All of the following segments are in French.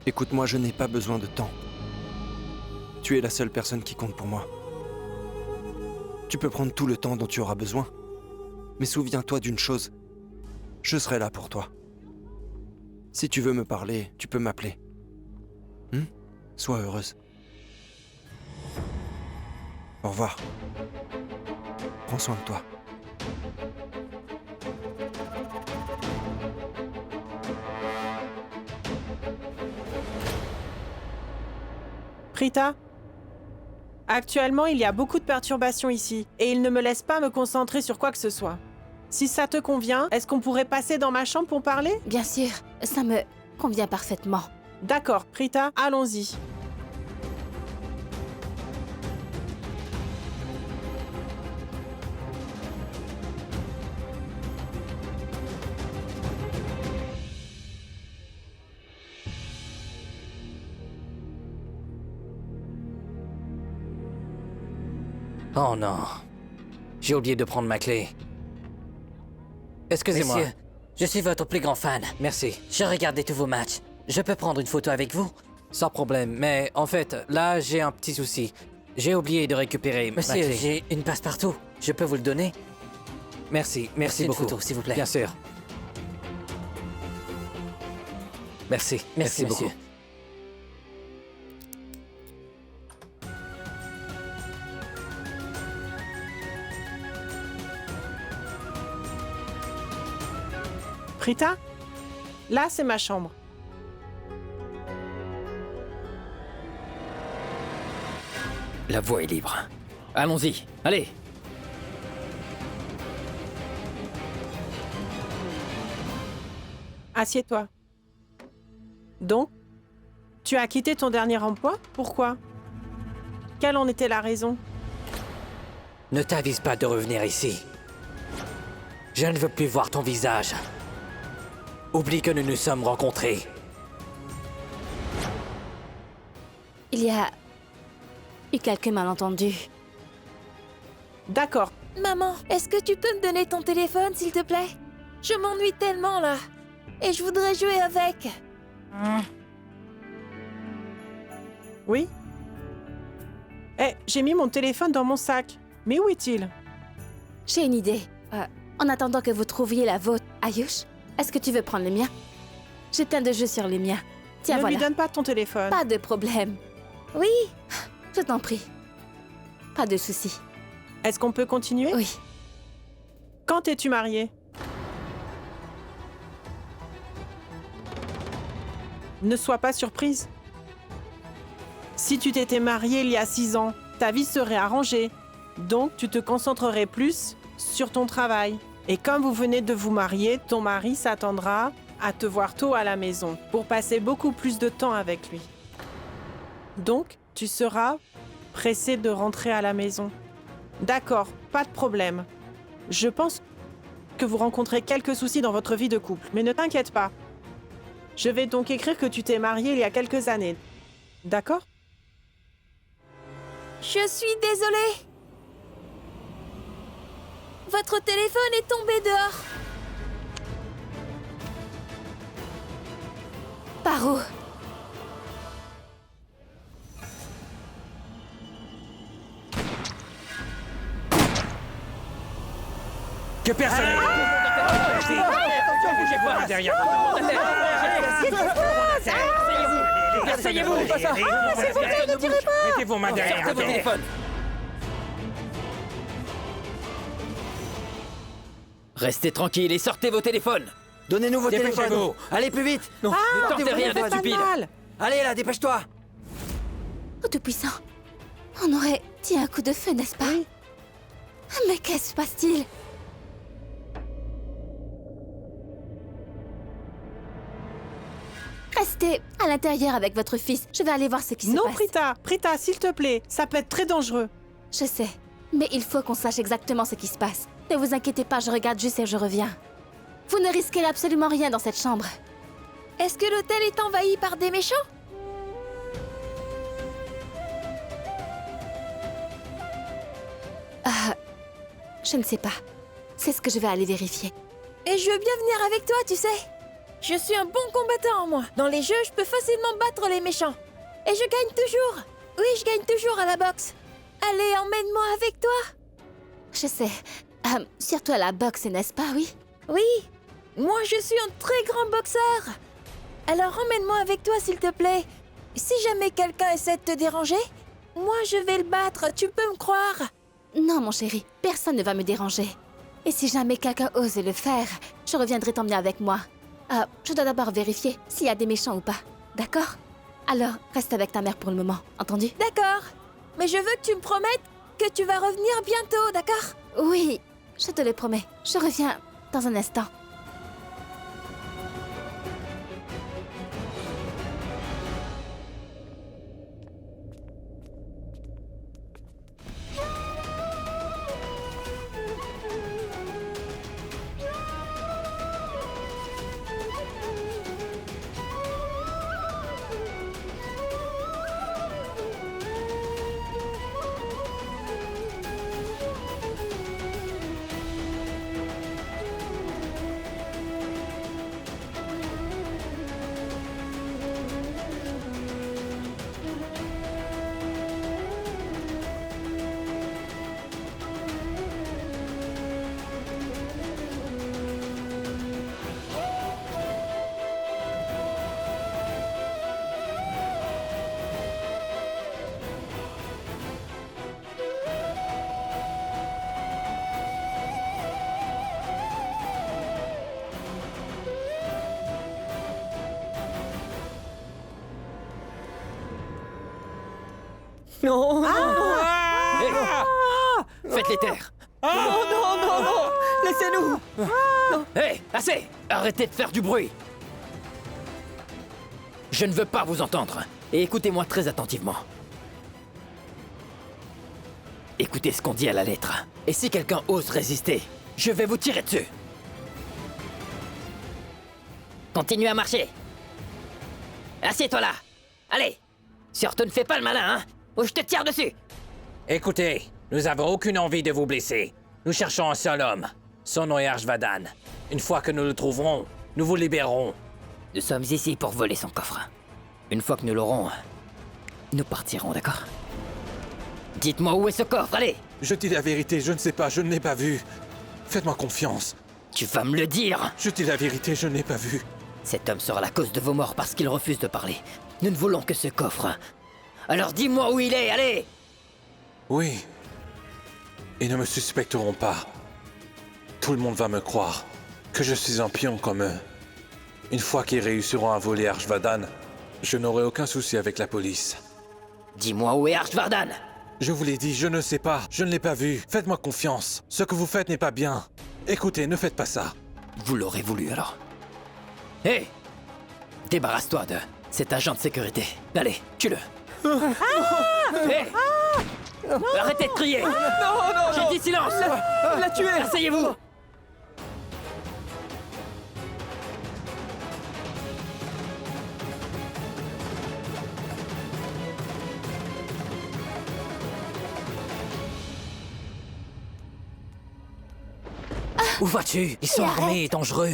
Écoute-moi, je n'ai pas besoin de temps. Tu es la seule personne qui compte pour moi. Tu peux prendre tout le temps dont tu auras besoin. Mais souviens-toi d'une chose. Je serai là pour toi. Si tu veux me parler, tu peux m'appeler. Sois heureuse. Au revoir. Prends soin de toi. Prita? Actuellement, il y a beaucoup de perturbations ici, et il ne me laisse pas me concentrer sur quoi que ce soit. Si ça te convient, est-ce qu'on pourrait passer dans ma chambre pour parler? Bien sûr, ça me convient parfaitement. D'accord, Prita, allons-y. Oh non. J'ai oublié de prendre ma clé. Excusez-moi. Monsieur, je suis votre plus grand fan. Merci. J'ai regardé tous vos matchs. Je peux prendre une photo avec vous? Sans problème. Mais en fait, là, j'ai un petit souci. J'ai oublié de récupérer ma Monsieur, clé. j'ai une passe-partout. Je peux vous le donner? Merci Une beaucoup. photo, s'il vous plaît. Bien sûr. Merci Merci, beaucoup. monsieur. Prita? Là, c'est ma chambre. La voie est libre. Allons-y, allez. Assieds-toi. Donc, tu as quitté ton dernier emploi? Pourquoi? Quelle en était la raison? Ne t'avise pas de revenir ici. Je ne veux plus voir ton visage. Oublie que nous nous sommes rencontrés. Il y a eu quelques malentendus. D'accord. Maman, est-ce que tu peux me donner ton téléphone, s'il te plaît? Je m'ennuie tellement, là. Et je voudrais jouer avec. Oui? Eh, j'ai mis mon téléphone dans mon sac. Mais où est-il? J'ai une idée. En attendant que vous trouviez la vôtre, Ayush, est-ce que tu veux prendre le mien? J'ai plein de jeux sur les miens. Tiens, Ne voilà. lui donne pas ton téléphone. Pas de problème. Oui, Je t'en prie. Pas de souci. Est-ce qu'on peut continuer? Oui. Quand es-tu mariée? Ne sois pas surprise. Si tu t'étais mariée il y a 6 ans, ta vie serait arrangée. Donc, tu te concentrerais plus sur ton travail. Et comme vous venez de vous marier, ton mari s'attendra à te voir tôt à la maison pour passer beaucoup plus de temps avec lui. Donc, tu seras pressé de rentrer à la maison. D'accord, pas de problème. Je pense que vous rencontrez quelques soucis dans votre vie de couple, mais ne t'inquiète pas. Je vais donc écrire que tu t'es mariée il y a quelques années. D'accord? je suis désolée. Votre téléphone est tombé dehors. Par où? Que personne Bougez-vous derrière. Asseyez-vous. Mettez vos mains derrière. Sortez vos téléphones. Restez tranquille et sortez vos téléphones. Donnez-nous vos téléphones. Dépêchez-vous. Allez plus vite. Non, ne sortez tentez vos rien de téléphones. Pas de stupide. mal. Allez là, dépêche-toi. Oh, Tout-Puissant. On aurait dit un coup de feu, n'est-ce pas? Oui. Mais qu'est-ce se passe-t-il? Restez à l'intérieur avec votre fils. Je vais aller voir ce qui se Non, passe. Prita, s'il te plaît, ça peut être très dangereux. Je sais. Mais il faut qu'on sache exactement ce qui se passe. Ne vous inquiétez pas, je regarde juste et je reviens. Vous ne risquez absolument rien dans cette chambre. Est-ce que l'hôtel est envahi par des méchants? Je ne sais pas. C'est ce que je vais aller vérifier. Et je veux bien venir avec toi, tu sais. Je suis un bon combattant, moi. Dans les jeux, je peux facilement battre les méchants. Et je gagne toujours. Oui, je gagne toujours à la boxe. Allez, emmène-moi avec toi. Je sais. Surtout à la boxe, n'est-ce pas, oui? Oui, moi je suis un très grand boxeur. Alors emmène-moi avec toi, s'il te plaît. Si jamais quelqu'un essaie de te déranger, moi je vais le battre, tu peux me croire. Non, mon chéri, personne ne va me déranger. Et si jamais quelqu'un ose le faire, je reviendrai t'emmener avec moi. Je dois d'abord vérifier s'il y a des méchants ou pas. D'accord? Alors, reste avec ta mère pour le moment, entendu? D'accord, mais je veux que tu me promettes que tu vas revenir bientôt, d'accord? Oui, je te le promets. Je reviens dans un instant. Non, non, Hey, faites-les taire. non, laissez-nous. Hé, assez. Arrêtez de faire du bruit. Je ne veux pas vous entendre. Et écoutez-moi très attentivement. Écoutez ce qu'on dit à la lettre. Et si quelqu'un ose résister, je vais vous tirer dessus. Continuez à marcher. Assieds-toi là. Allez. Surtout ne fais pas le malin, hein, ou je te tire dessus. Écoutez, nous n'avons aucune envie de vous blesser. Nous cherchons un seul homme. Son nom est Arshvadan. Une fois que nous le trouverons, nous vous libérerons. Nous sommes ici pour voler son coffre. Une fois que nous l'aurons, nous partirons, d'accord? Dites-moi où est ce coffre, allez! Je dis la vérité, je ne sais pas, je ne l'ai pas vu. Faites-moi confiance. Tu vas me le dire! Je dis la vérité, je ne l'ai pas vu. Cet homme sera la cause de vos morts parce qu'il refuse de parler. Nous ne voulons que ce coffre. Alors dis-moi où il est, allez! Oui. Ils ne me suspecteront pas. Tout le monde va me croire que je suis un pion comme eux. Une fois qu'ils réussiront à voler Arshvadan, je n'aurai aucun souci avec la police. Dis-moi où est Arshvadan! Je vous l'ai dit, je ne sais pas, je ne l'ai pas vu. Faites-moi confiance. Ce que vous faites n'est pas bien. Écoutez, ne faites pas ça. Vous l'aurez voulu alors. Hé! Débarrasse-toi de cet agent de sécurité. Allez, tue-le. Hé! Arrêtez de crier! Non, J'ai dit silence! la tuer. Asseyez-vous! Où vas-tu? Ils sont arrête. armés et dangereux.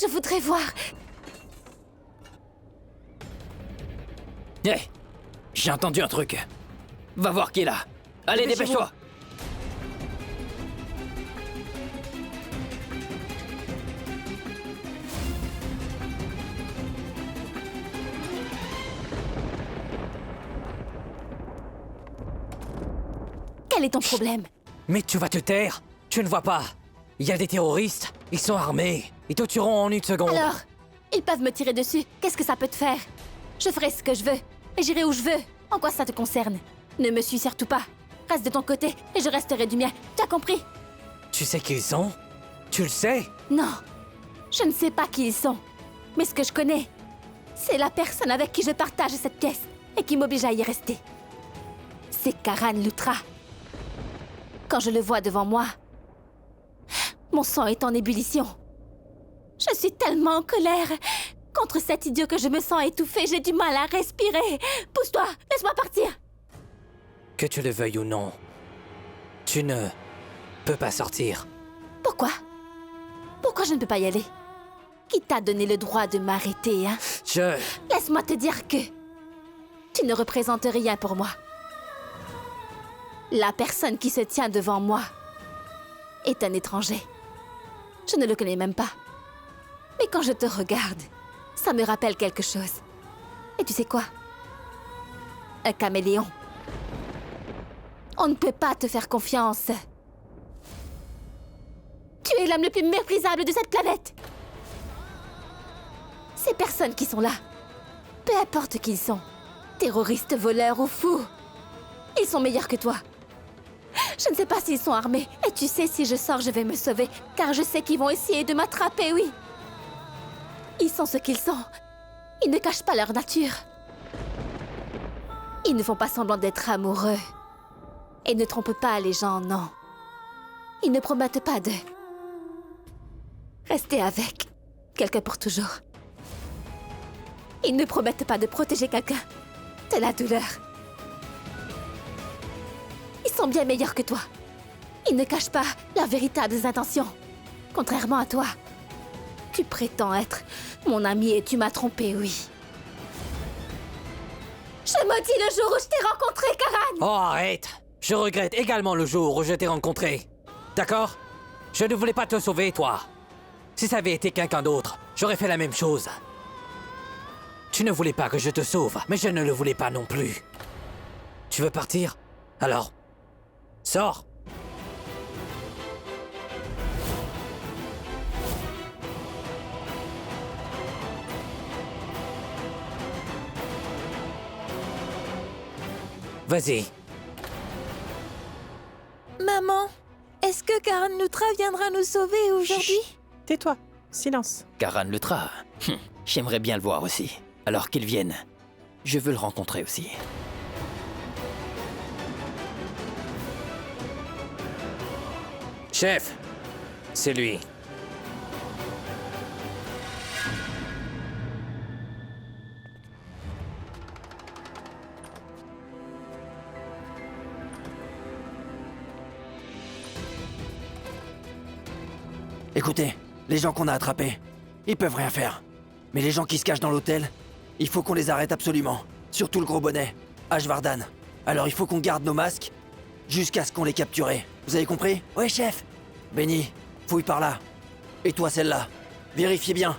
Je voudrais voir. Hé! J'ai entendu un truc. Va voir qui est là. Allez, dépêche-toi! Quel est ton problème? Mais tu vas te taire. Tu ne vois pas. Il y a des terroristes. Ils sont armés. Ils te tueront en une seconde. Alors, ils peuvent me tirer dessus. Qu'est-ce que ça peut te faire? Je ferai ce que je veux. Et j'irai où je veux. En quoi ça te concerne? Ne me suis surtout pas. Reste de ton côté et je resterai du mien. Tu as compris? Tu sais qui ils sont? Tu le sais? Non. Je ne sais pas qui ils sont. Mais ce que je connais, c'est la personne avec qui je partage cette pièce et qui m'oblige à y rester. C'est Karan Lutra. Quand je le vois devant moi, mon sang est en ébullition. Je suis tellement en colère contre cet idiot que je me sens étouffée. J'ai du mal à respirer. Pousse-toi, laisse-moi partir. Que tu le veuilles ou non, tu ne peux pas sortir. Pourquoi? Pourquoi je ne peux pas y aller? Qui t'a donné le droit de m'arrêter, hein? Je... Laisse-moi te dire que... tu ne représentes rien pour moi. La personne qui se tient devant moi est un étranger. Je ne le connais même pas. Mais quand je te regarde, ça me rappelle quelque chose. Et tu sais quoi? Un caméléon. On ne peut pas te faire confiance. Tu es l'homme le plus méprisable de cette planète. Ces personnes qui sont là, peu importe qui ils sont, terroristes, voleurs ou fous, ils sont meilleurs que toi. Je ne sais pas s'ils sont armés. Et tu sais, si je sors, je vais me sauver. Car je sais qu'ils vont essayer de m'attraper, oui. Ils sont ce qu'ils sont. Ils ne cachent pas leur nature. Ils ne font pas semblant d'être amoureux. Et ne trompent pas les gens, non. Ils ne promettent pas de... rester avec quelqu'un pour toujours. Ils ne promettent pas de protéger quelqu'un de la douleur. Ils sont bien meilleurs que toi. Ils ne cachent pas leurs véritables intentions. Contrairement à toi. Tu prétends être mon ami et tu m'as trompé, oui. Je maudis le jour où je t'ai rencontré, Karan! Oh, arrête! Je regrette également le jour où je t'ai rencontré. D'accord? Je ne voulais pas te sauver, toi. Si ça avait été quelqu'un d'autre, j'aurais fait la même chose. Tu ne voulais pas que je te sauve, mais je ne le voulais pas non plus. Tu veux partir? Alors, sors! Vas-y. Maman, est-ce que Karan Lutra viendra nous sauver aujourd'hui? Tais-toi, silence. Karan Lutra. J'aimerais bien le voir aussi. Alors qu'il vienne. Je veux le rencontrer aussi. Chef, c'est lui. Écoutez, les gens qu'on a attrapés, ils peuvent rien faire. Mais les gens qui se cachent dans l'hôtel, il faut qu'on les arrête absolument. Surtout le gros bonnet, Ashvardan. Alors il faut qu'on garde nos masques jusqu'à ce qu'on les capture. Vous avez compris? Ouais, chef. Benny, fouille par là. Et toi, celle-là. Vérifiez bien.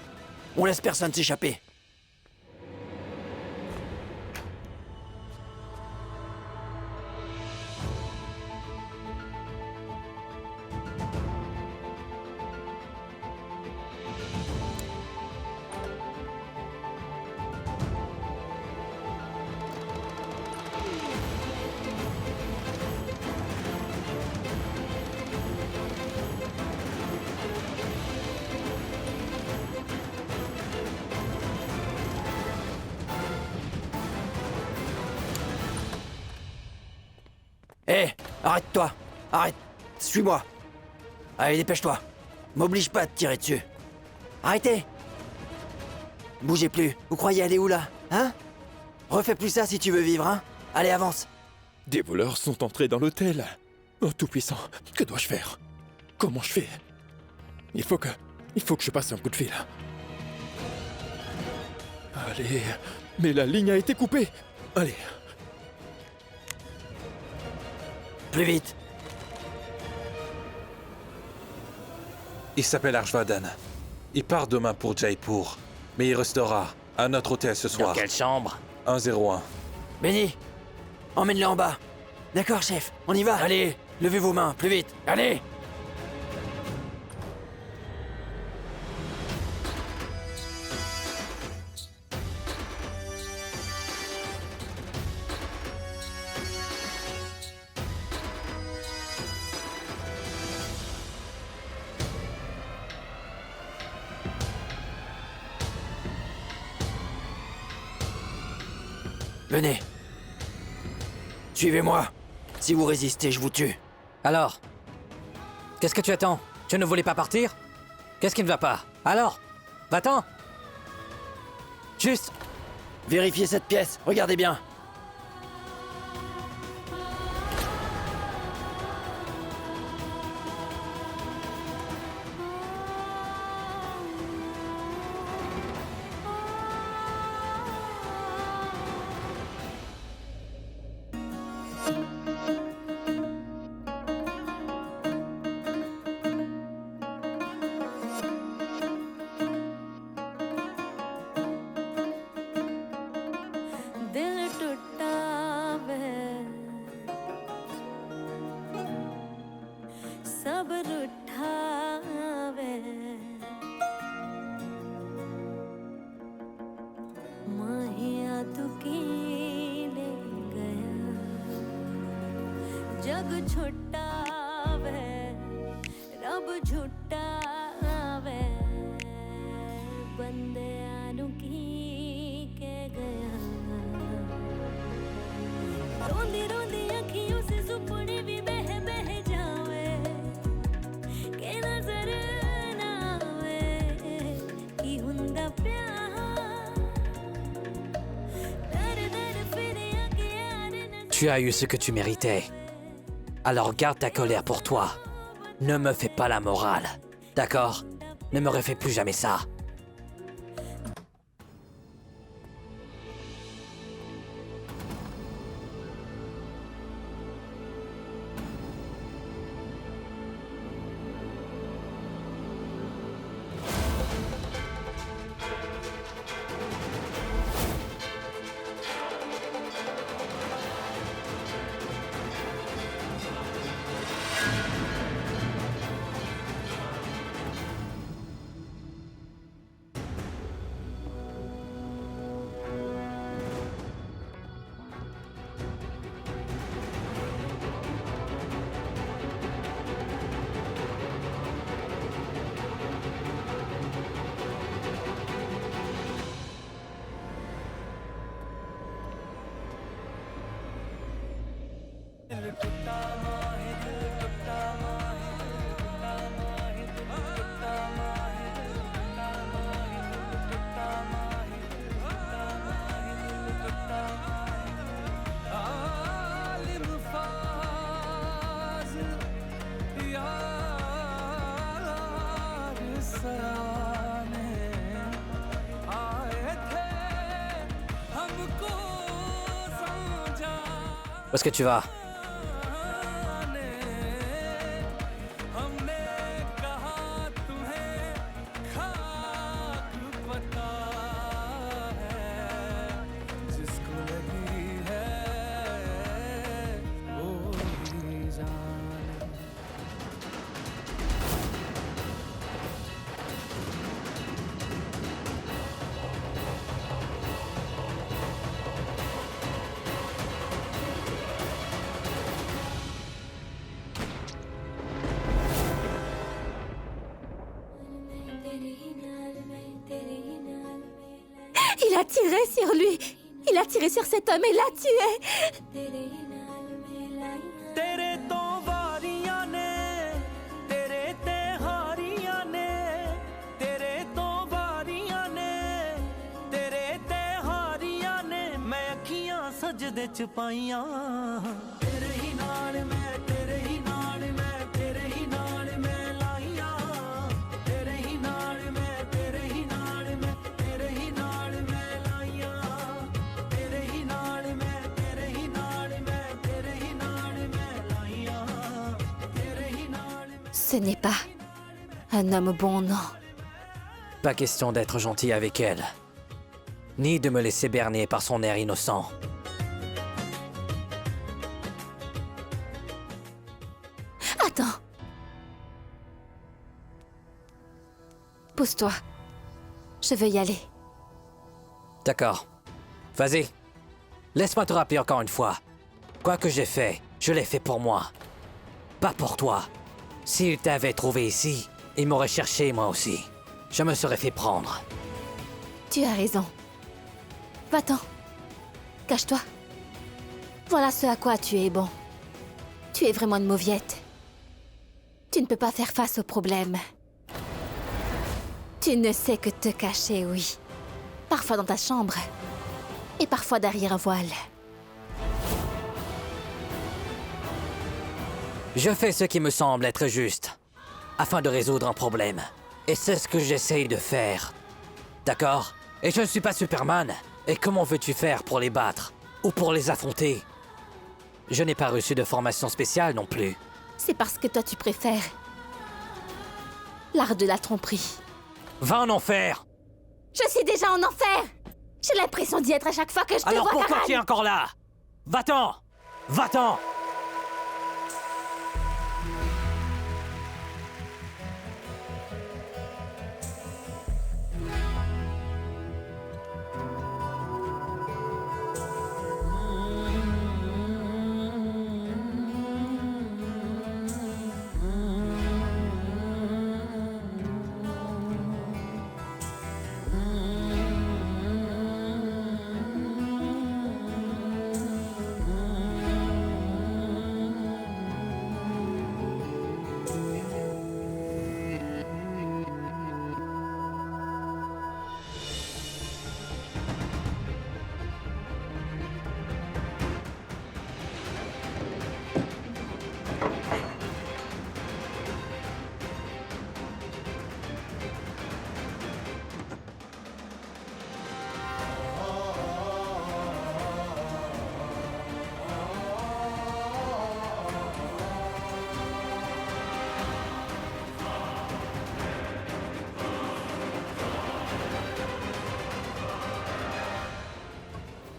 On laisse personne s'échapper. Hé, arrête-toi. Arrête. Suis-moi. Allez, dépêche-toi. M'oblige pas à te tirer dessus. Arrêtez. Bougez plus. Vous croyez aller où, là? Hein? Refais plus ça si tu veux vivre, hein? Allez, avance. Des voleurs sont entrés dans l'hôtel. Oh, Tout-Puissant, que dois-je faire? Comment je fais? Il faut que je passe un coup de fil. Allez, mais la ligne a été coupée. Allez. Plus vite. Il s'appelle Ashvadan. Il part demain pour Jaipur, mais il restera à notre hôtel ce soir. Dans quelle chambre? 101. Benny, emmène-le en bas. D'accord, chef, on y va. Allez, levez vos mains, plus vite. Allez. Venez. Suivez-moi. Si vous résistez, je vous tue. Alors? Qu'est-ce que tu attends? Tu ne voulais pas partir? Qu'est-ce qui ne va pas? Alors? Va-t'en! Juste! Vérifiez cette pièce, regardez bien. Tu as eu ce que tu méritais. Alors garde ta colère pour toi. Ne me fais pas la morale. D'accord? Ne me refais plus jamais ça. Où est-ce que tu vas? Il a tiré sur lui. Il a tiré sur cet homme et l'a tué. Ce n'est pas un homme bon, non. Pas question d'être gentil avec elle. Ni de me laisser berner par son air innocent. Attends. Pousse-toi. Je veux y aller. D'accord. Vas-y. Laisse-moi te rappeler encore une fois. Quoi que j'ai fait, je l'ai fait pour moi. Pas pour toi. S'il t'avait trouvé ici, il m'aurait cherché moi aussi. Je me serais fait prendre. Tu as raison. Va-t'en. Cache-toi. Voilà ce à quoi tu es bon. Tu es vraiment une mauviette. Tu ne peux pas faire face aux problèmes. Tu ne sais que te cacher, oui. Parfois dans ta chambre. Et parfois derrière un voile. Je fais ce qui me semble être juste, afin de résoudre un problème. Et c'est ce que j'essaye de faire. D'accord? Et je ne suis pas Superman. Et comment veux-tu faire pour les battre? Ou pour les affronter? Je n'ai pas reçu de formation spéciale non plus. C'est parce que toi tu préfères l'art de la tromperie. Va en enfer! Je suis déjà en enfer! J'ai l'impression d'y être à chaque fois que je te vois, Alors pourquoi Karan? tu es encore là? Va-t'en! Va-t'en!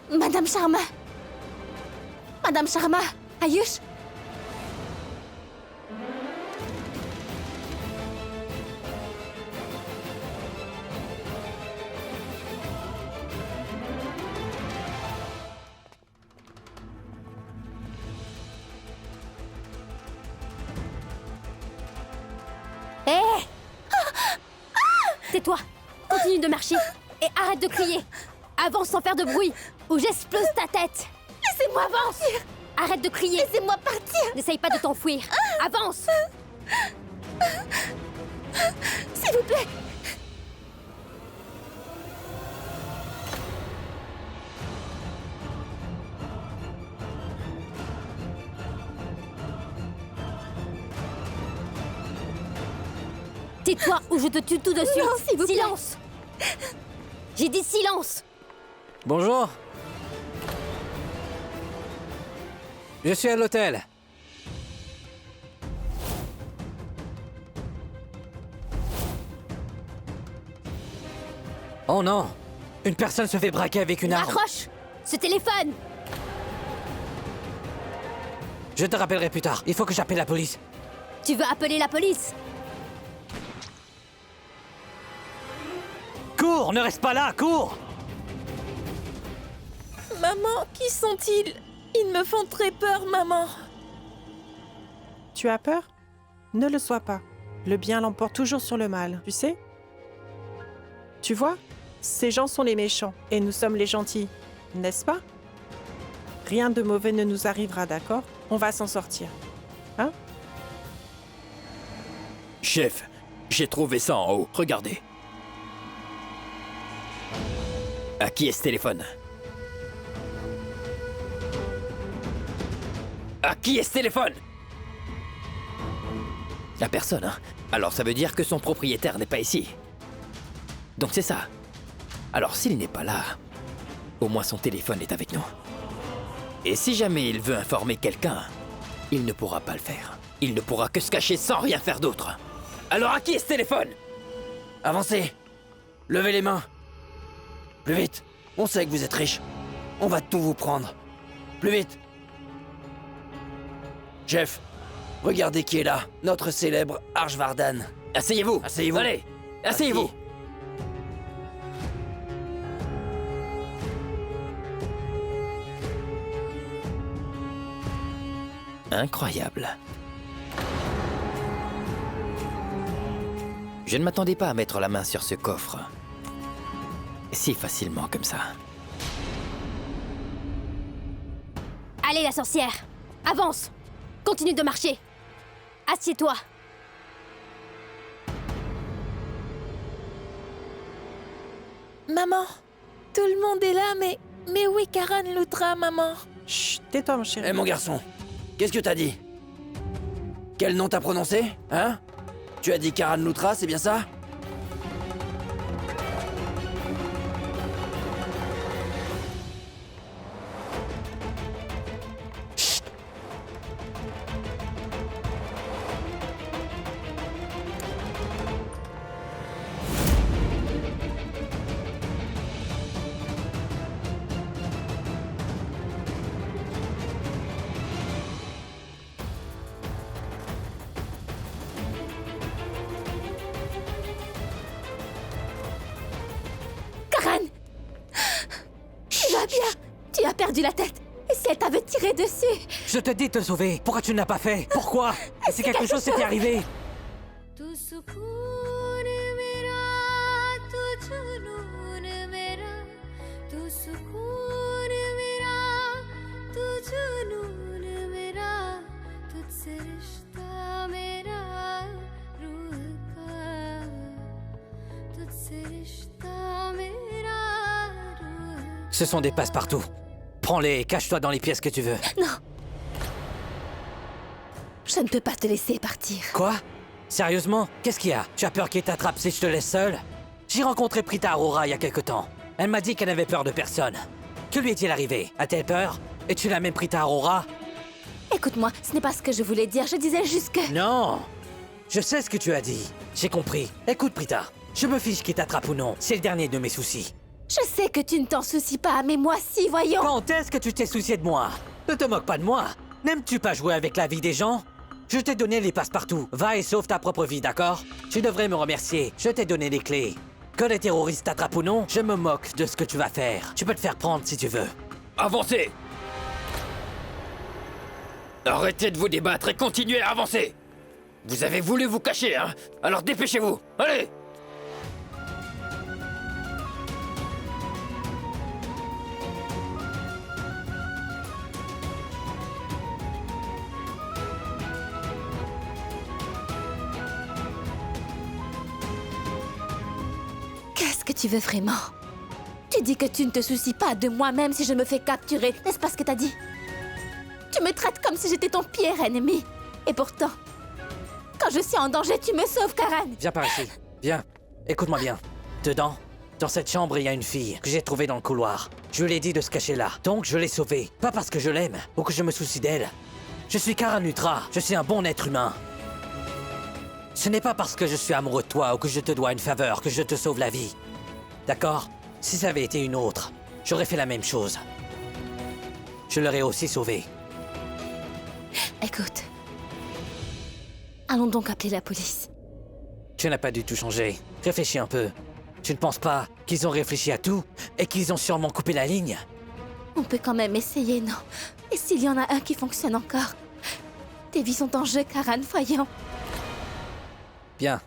Madame Sharma. Madame Sharma. Ayush. Hé! Tais-toi. Continue de marcher. Et arrête de crier. Avance sans faire de bruit, ou j'explose ta tête. Laissez-moi avancer. Arrête de crier. Laissez-moi partir. N'essaye pas de t'enfuir. Avance. S'il vous plaît. Tais-toi ou je te tue tout de suite. Non, s'il vous plaît. Silence. J'ai dit silence. Bonjour. Je suis à l'hôtel. Oh non! Une personne se fait braquer avec une arme. Raccroche ce téléphone. Je te rappellerai plus tard. Il faut que j'appelle la police. Tu veux appeler la police? Cours! Ne reste pas là! Cours! Maman, qui sont-ils? Ils me font très peur, maman. Tu as peur? Ne le sois pas. Le bien l'emporte toujours sur le mal, tu sais? Tu vois? Ces gens sont les méchants et nous sommes les gentils, n'est-ce pas? Rien de mauvais ne nous arrivera, d'accord? On va s'en sortir. Hein? Chef, j'ai trouvé ça en haut. Regardez. À qui est ce téléphone? À qui est ce téléphone? La personne, hein? Alors ça veut dire que son propriétaire n'est pas ici. Donc c'est ça. Alors s'il n'est pas là, au moins son téléphone est avec nous. Et si jamais il veut informer quelqu'un, il ne pourra pas le faire. Il ne pourra que se cacher sans rien faire d'autre. Alors à qui est ce téléphone? Avancez! Levez les mains! Plus vite! On sait que vous êtes riche. On va tout vous prendre. Plus vite! Chef, regardez qui est là. Notre célèbre Arjvardan. Asseyez-vous! Asseyez-vous! Allez! Asseyez-vous! Incroyable. Je ne m'attendais pas à mettre la main sur ce coffre. Si facilement comme ça. Allez, la sorcière. Avance. Continue de marcher. Assieds-toi. Maman, tout le monde est là, mais oui, Karan Lutra, maman. Chut, tais-toi, mon chéri. Eh mon garçon, qu'est-ce que t'as dit? Quel nom t'as prononcé? Hein? Tu as dit Karan Lutra, c'est bien ça? Karan! Tu vas bien? Tu as perdu la tête. Et si elle t'avait tiré dessus? Je te dis de te sauver. Pourquoi tu ne l'as pas fait? Pourquoi? Et si quelque chose s'était arrivé? Ce sont des passe-partout. Prends-les et cache-toi dans les pièces que tu veux. Non. Je ne peux pas te laisser partir. Quoi? Sérieusement? Qu'est-ce qu'il y a? Tu as peur qu'il t'attrape si je te laisse seule? J'ai rencontré Prita Arora il y a quelque temps. Elle m'a dit qu'elle n'avait peur de personne. Que lui est-il arrivé? A-t-elle peur? Es-tu la même Prita Arora? Écoute-moi, ce n'est pas ce que je voulais dire. Je disais juste que... Non! Je sais ce que tu as dit. J'ai compris. Écoute, Prita. Je me fiche qu'il t'attrape ou non. C'est le dernier de mes soucis. Je sais que tu ne t'en soucies pas, mais moi si, voyons. Quand est-ce que tu t'es soucié de moi? Ne te moque pas de moi. N'aimes-tu pas jouer avec la vie des gens? Je t'ai donné les passe-partout. Va et sauve ta propre vie, d'accord? Tu devrais me remercier. Je t'ai donné les clés. Que les terroristes t'attrapent ou non, je me moque de ce que tu vas faire. Tu peux te faire prendre si tu veux. Avancez! Arrêtez de vous débattre et continuez à avancer! Vous avez voulu vous cacher, hein? Alors dépêchez-vous! Allez! Qu'est-ce que tu veux vraiment? Tu dis que tu ne te soucies pas de moi-même si je me fais capturer, n'est-ce pas ce que t'as dit? Tu me traites comme si j'étais ton pire ennemi. Et pourtant, quand je suis en danger, tu me sauves, Karan. Viens par ici. Viens. Écoute-moi bien. Dedans, dans cette chambre, il y a une fille que j'ai trouvée dans le couloir. Je lui ai dit de se cacher là. Donc je l'ai sauvée. Pas parce que je l'aime ou que je me soucie d'elle. Je suis Karan Lutra. Je suis un bon être humain. Ce n'est pas parce que je suis amoureux de toi ou que je te dois une faveur que je te sauve la vie. D'accord? Si ça avait été une autre, j'aurais fait la même chose. Je l'aurais aussi sauvée. Écoute. Allons donc appeler la police. Tu n'as pas du tout changé. Réfléchis un peu. Tu ne penses pas qu'ils ont réfléchi à tout et qu'ils ont sûrement coupé la ligne? On peut quand même essayer, non? Et s'il y en a un qui fonctionne encore? Tes vies sont en jeu, Karan, voyons. Bien.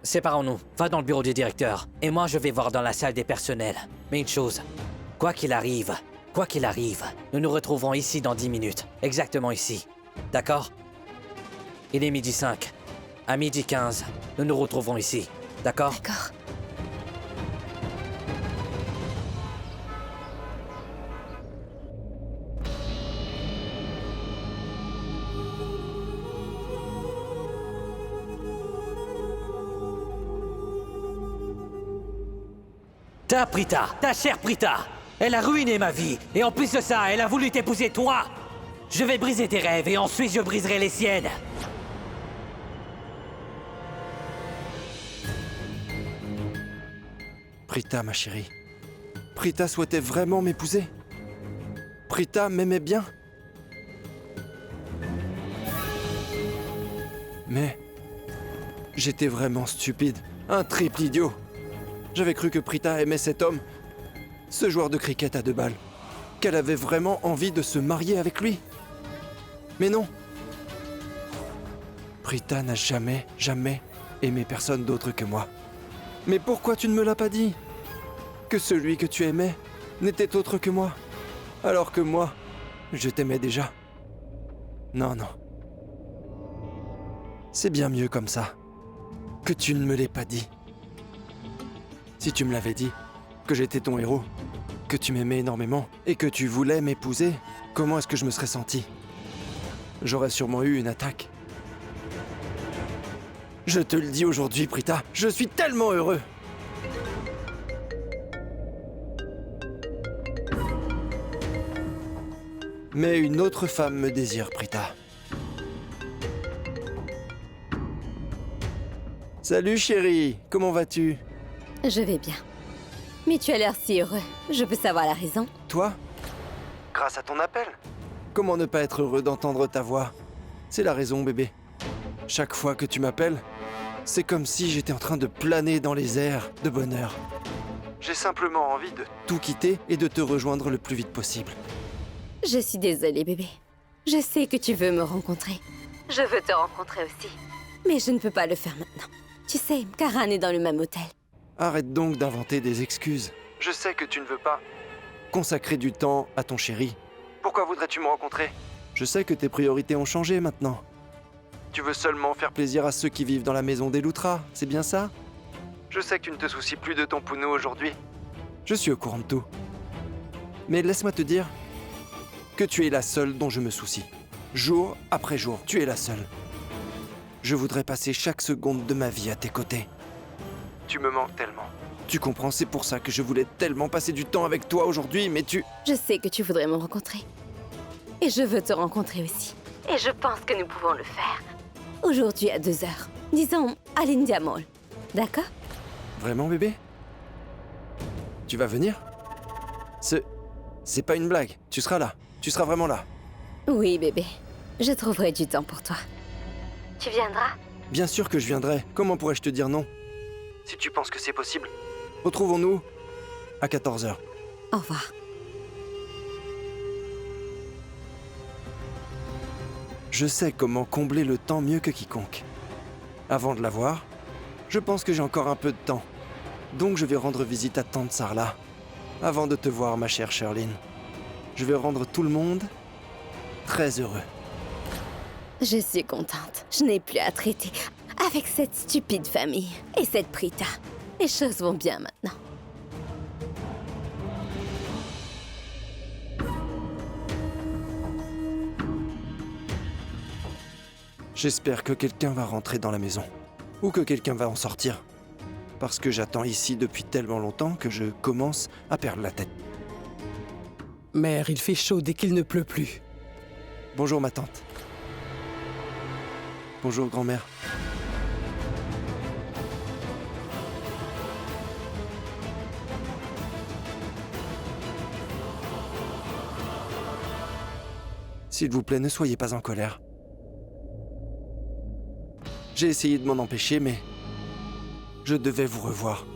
Séparons-nous. Va dans le bureau du directeur. Et moi, je vais voir dans la salle des personnels. Mais une chose. Quoi qu'il arrive, nous nous retrouverons ici dans 10 minutes. Exactement ici. D'accord? Il est 12h05. À 12h15, nous nous retrouverons ici. D'accord? D'accord. Ta Prita, ta chère Prita, elle a ruiné ma vie. Et en plus de ça, elle a voulu t'épouser toi. Je vais briser tes rêves et ensuite je briserai les siennes. Prita, ma chérie. Prita souhaitait vraiment m'épouser. Prita m'aimait bien. Mais j'étais vraiment stupide, un triple idiot. J'avais cru que Prita aimait cet homme, ce joueur de cricket à 2 balles, qu'elle avait vraiment envie de se marier avec lui. Mais non. Prita n'a jamais aimé personne d'autre que moi. Mais pourquoi tu ne me l'as pas dit? Que celui que tu aimais n'était autre que moi, alors que moi, je t'aimais déjà. Non, non. C'est bien mieux comme ça, que tu ne me l'aies pas dit. Si tu me l'avais dit, que j'étais ton héros, que tu m'aimais énormément et que tu voulais m'épouser, comment est-ce que je me serais senti? J'aurais sûrement eu une attaque. Je te le dis aujourd'hui, Prita, je suis tellement heureux! Mais une autre femme me désire, Prita. Salut chérie, comment vas-tu? Je vais bien. Mais tu as l'air si heureux. Je peux savoir la raison? Toi? Grâce à ton appel? Comment ne pas être heureux d'entendre ta voix? C'est la raison, bébé. Chaque fois que tu m'appelles, c'est comme si j'étais en train de planer dans les airs de bonheur. J'ai simplement envie de tout quitter et de te rejoindre le plus vite possible. Je suis désolée, bébé. Je sais que tu veux me rencontrer. Je veux te rencontrer aussi. Mais je ne peux pas le faire maintenant. Tu sais, Karan est dans le même hôtel. Arrête donc d'inventer des excuses. Je sais que tu ne veux pas consacrer du temps à ton chéri. Pourquoi voudrais-tu me rencontrer? Je sais que tes priorités ont changé maintenant. Tu veux seulement faire plaisir à ceux qui vivent dans la maison des Lutra, c'est bien ça? Je sais que tu ne te soucies plus de ton Puno aujourd'hui. Je suis au courant de tout. Mais laisse-moi te dire que tu es la seule dont je me soucie. Jour après jour, tu es la seule. Je voudrais passer chaque seconde de ma vie à tes côtés. Tu me manques tellement. Tu comprends, c'est pour ça que je voulais tellement passer du temps avec toi aujourd'hui, mais tu... Je sais que tu voudrais me rencontrer. Et je veux te rencontrer aussi. Et je pense que nous pouvons le faire. Aujourd'hui à 2h. Disons à l'India Mall. D'accord? Vraiment, bébé? Tu vas venir? C'est pas une blague. Tu seras là. Tu seras vraiment là. Oui, bébé. Je trouverai du temps pour toi. Tu viendras? Bien sûr que je viendrai. Comment pourrais-je te dire non? Si tu penses que c'est possible. Retrouvons-nous à 14h. Au revoir. Je sais comment combler le temps mieux que quiconque. Avant de la voir, je pense que j'ai encore un peu de temps. Donc je vais rendre visite à tante Sarla. Avant de te voir, ma chère Sherlyn. Je vais rendre tout le monde très heureux. Je suis contente. Je n'ai plus à traiter avec cette stupide famille et cette Prita. Les choses vont bien maintenant. J'espère que quelqu'un va rentrer dans la maison. Ou que quelqu'un va en sortir. Parce que j'attends ici depuis tellement longtemps que je commence à perdre la tête. Mère, il fait chaud dès qu'il ne pleut plus. Bonjour ma tante. Bonjour grand-mère. S'il vous plaît, ne soyez pas en colère. J'ai essayé de m'en empêcher, mais je devais vous revoir.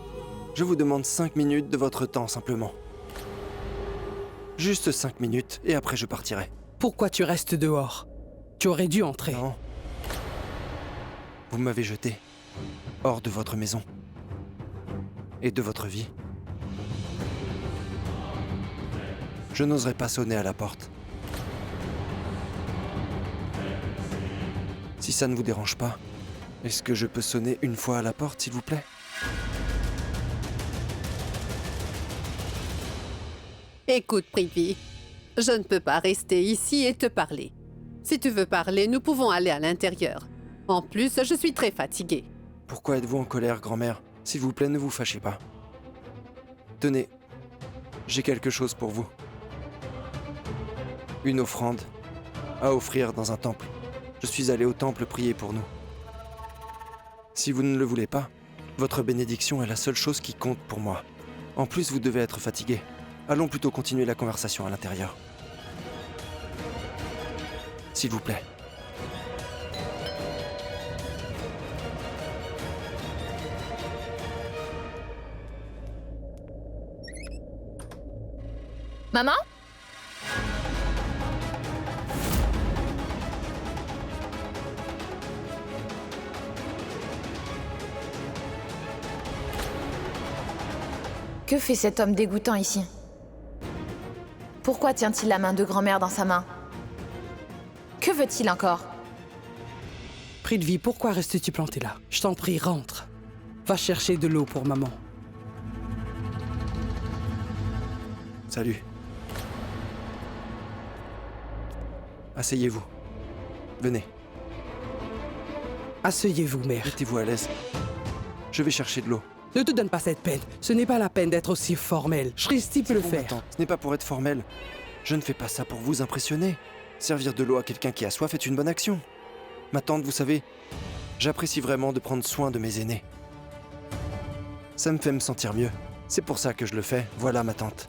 Je vous demande 5 minutes de votre temps, simplement. Juste 5 minutes, et après je partirai. Pourquoi tu restes dehors? Tu aurais dû entrer. Non. Vous m'avez jeté hors de votre maison et de votre vie. Je n'oserais pas sonner à la porte. Si ça ne vous dérange pas, est-ce que je peux sonner une fois à la porte, s'il vous plaît? Écoute, Prithvi, je ne peux pas rester ici et te parler. Si tu veux parler, nous pouvons aller à l'intérieur. En plus, je suis très fatiguée. Pourquoi êtes-vous en colère, grand-mère? S'il vous plaît, ne vous fâchez pas. Tenez, j'ai quelque chose pour vous. Une offrande à offrir dans un temple. Je suis allé au temple prier pour nous. Si vous ne le voulez pas, votre bénédiction est la seule chose qui compte pour moi. En plus, vous devez être fatigué. Allons plutôt continuer la conversation à l'intérieur. S'il vous plaît. Maman? Que fait cet homme dégoûtant ici? Pourquoi tient-il la main de grand-mère dans sa main? Que veut-il encore? Prithvi, pourquoi restes-tu planté là? Je t'en prie, rentre. Va chercher de l'eau pour maman. Salut. Asseyez-vous. Venez. Asseyez-vous, mère. Mettez-vous à l'aise. Je vais chercher de l'eau. Ne te donne pas cette peine. Ce n'est pas la peine d'être aussi formel. Shristi peut le faire. Attends, ce n'est pas pour être formel. Je ne fais pas ça pour vous impressionner. Servir de l'eau à quelqu'un qui a soif est une bonne action. Ma tante, vous savez, j'apprécie vraiment de prendre soin de mes aînés. Ça me fait me sentir mieux. C'est pour ça que je le fais. Voilà, ma tante.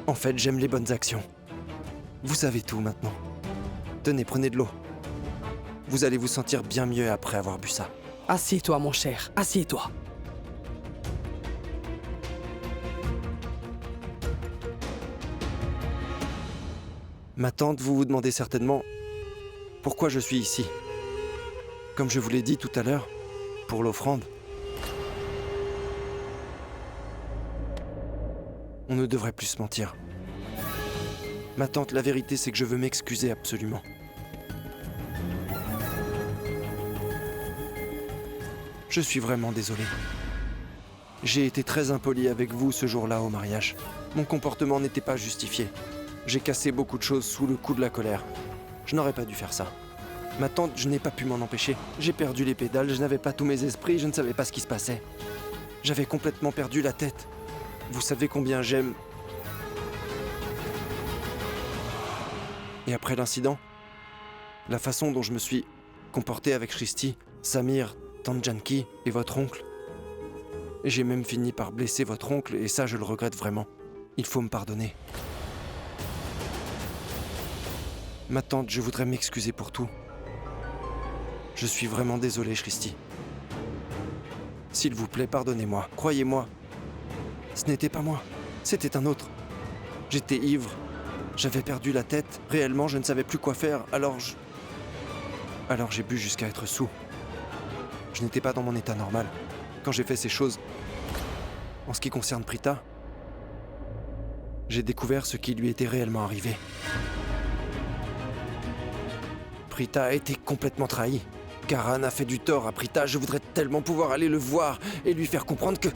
En fait, j'aime les bonnes actions. Vous savez tout maintenant. Tenez, prenez de l'eau. Vous allez vous sentir bien mieux après avoir bu ça. Assieds-toi, mon cher. Assieds-toi. Ma tante, vous vous demandez certainement pourquoi je suis ici. Comme je vous l'ai dit tout à l'heure, pour l'offrande. On ne devrait plus se mentir. Ma tante, la vérité, c'est que je veux m'excuser absolument. Je suis vraiment désolé. J'ai été très impoli avec vous ce jour-là au mariage. Mon comportement n'était pas justifié. J'ai cassé beaucoup de choses sous le coup de la colère. Je n'aurais pas dû faire ça. Ma tante, je n'ai pas pu m'en empêcher. J'ai perdu les pédales, je n'avais pas tous mes esprits, je ne savais pas ce qui se passait. J'avais complètement perdu la tête. Vous savez combien j'aime... Et après l'incident, la façon dont je me suis comporté avec Shristi, Samir, Tante Janki et votre oncle, Et j'ai même fini par blesser votre oncle, et ça, je le regrette vraiment. Il faut me pardonner. Ma tante, je voudrais m'excuser pour tout. Je suis vraiment désolé, Shristi. S'il vous plaît, pardonnez-moi. Croyez-moi. Ce n'était pas moi. C'était un autre. J'étais ivre. J'avais perdu la tête. Réellement, je ne savais plus quoi faire. Alors j'ai bu jusqu'à être saoul. Je n'étais pas dans mon état normal. Quand j'ai fait ces choses, en ce qui concerne Prita, j'ai découvert ce qui lui était réellement arrivé. Prita a été complètement trahie. Karan a fait du tort à Prita. Je voudrais tellement pouvoir aller le voir et lui faire comprendre que...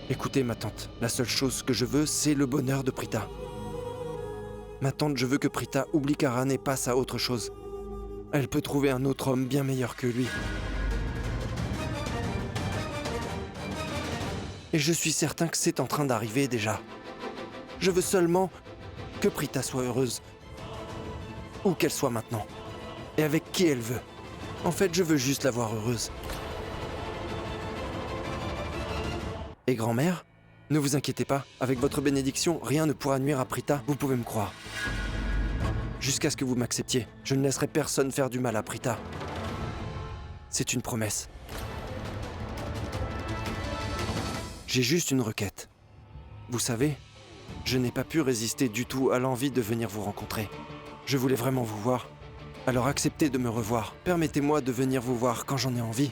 Écoutez, ma tante, la seule chose que je veux, c'est le bonheur de Prita. Ma tante, je veux que Prita oublie Karan et passe à autre chose. Elle peut trouver un autre homme bien meilleur que lui. Et je suis certain que c'est en train d'arriver déjà. Je veux seulement que Prita soit heureuse. Où qu'elle soit maintenant. Et avec qui elle veut. En fait, je veux juste la voir heureuse. Et grand-mère, ne vous inquiétez pas. Avec votre bénédiction, rien ne pourra nuire à Prita, vous pouvez me croire. Jusqu'à ce que vous m'acceptiez, je ne laisserai personne faire du mal à Prita. C'est une promesse. J'ai juste une requête. Vous savez, je n'ai pas pu résister du tout à l'envie de venir vous rencontrer. Je voulais vraiment vous voir. Alors acceptez de me revoir. Permettez-moi de venir vous voir quand j'en ai envie.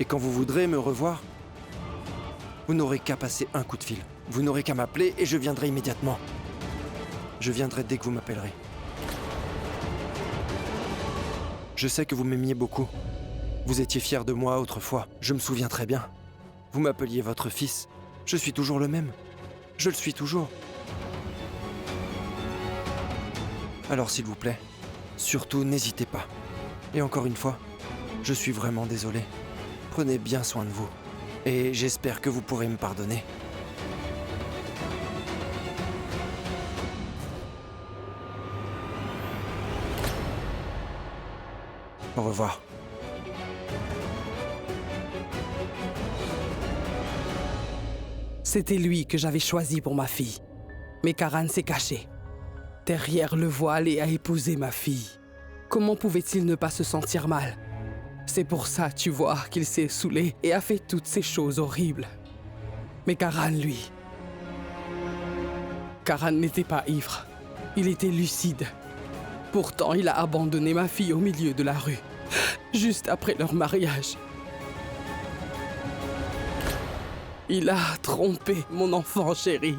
Et quand vous voudrez me revoir, vous n'aurez qu'à passer un coup de fil. Vous n'aurez qu'à m'appeler et je viendrai immédiatement. Je viendrai dès que vous m'appellerez. Je sais que vous m'aimiez beaucoup. Vous étiez fier de moi autrefois. Je me souviens très bien. Vous m'appeliez votre fils. Je suis toujours le même. Je le suis toujours. Alors s'il vous plaît, surtout n'hésitez pas. Et encore une fois, je suis vraiment désolé. Prenez bien soin de vous. Et j'espère que vous pourrez me pardonner. Au revoir. C'était lui que j'avais choisi pour ma fille. Mais Karan s'est caché derrière le voile et a épousé ma fille. Comment pouvait-il ne pas se sentir mal? C'est pour ça, tu vois, qu'il s'est saoulé et a fait toutes ces choses horribles. Mais Karan, lui... Karan n'était pas ivre. Il était lucide. Pourtant, il a abandonné ma fille au milieu de la rue, juste après leur mariage. Il a trompé mon enfant chéri.